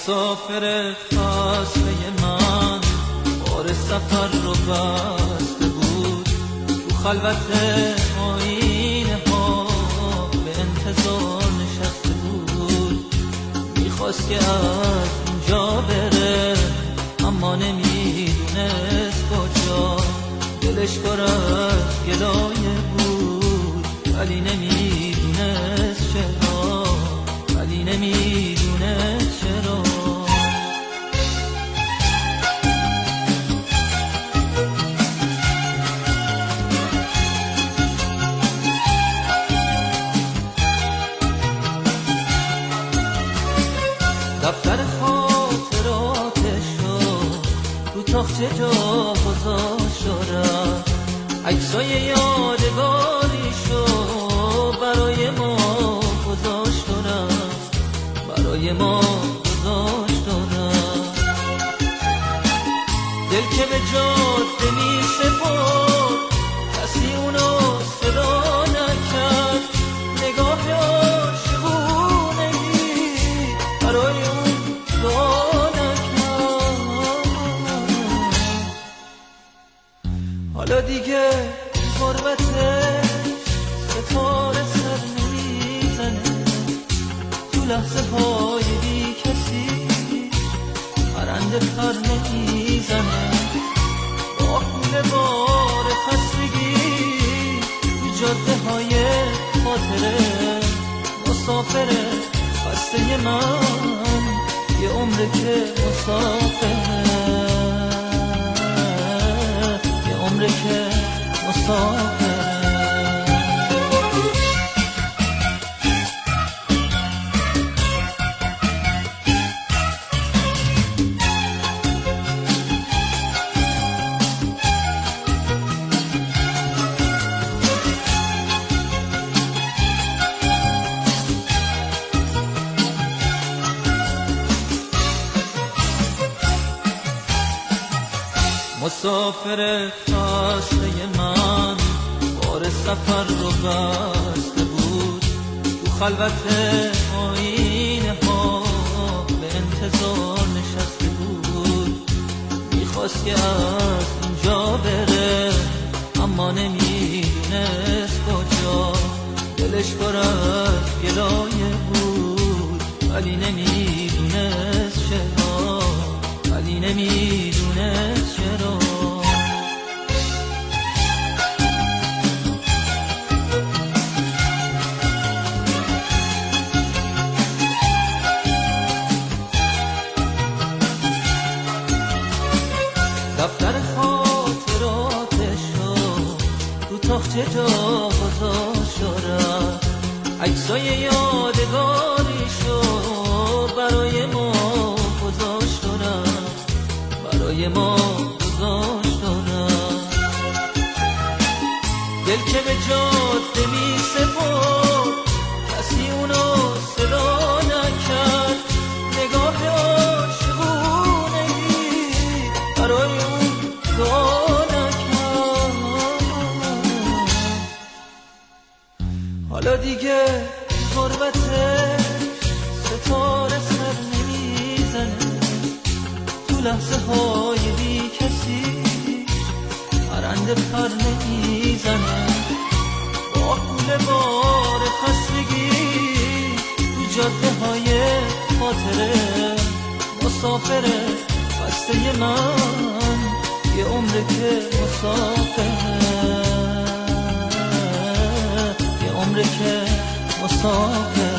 مسافر خسته من بار سفر رو بسته بود، تو خلوت آینه ها به انتظار نشسته بود. میخواست که از اینجا بره اما نمیدونست کجا، دلش پر از گلایه بود ولی نمیدونست چرا، ولی نمیدونست چرا. دفتر خاطراتشو رو تاخچه جا گذاشت و رفت، عکسای یادگاریشو برای ما گذاشت و رفت، برای ما گذاشت و رفت. دل که به جاده می سپرد کسی اونو صدا نکرد، نگاه عاشقونگی برای اون دعا نکرد. حالا دیگه غربتش ستاره سر نمیزنه، تو لحظه های بی کسی پرنده پر نمیزنه. با خونه بار خستگی تو جاده های خاطره مسافره خسته من، یه عمره که مسافره، یه عمره که مسافره. مسافر خسته من بار سفر رو بسته بود، تو خلوت آینه ها به انتظار نشسته بود. میخواست که از اینجا بره اما نمیدونست کجا، دلش پر از گلایه بود ولی نمیدونست چرا، ولی نمیدونست چرا. دفتر خاطراتشو تو تاخچه جا گذاشت و رفت، عکسای یادگاریشو برای ما گذاشت و رفت، برای ما گذاشت و رفت. دل که به جاده می سپرد کسی اونو صدا نکرد، نگاه عاشقونگی برای اون دعا نکرد. حالا دیگه غربتش ستاره سر نمیزنه، تو لحظه های بی کسی پرنده پر نمیزنه. با کوله بار خستگی تو جاده های خاطره مسافره خسته من، یه عمره که مسافره، یه عمره که مسافره.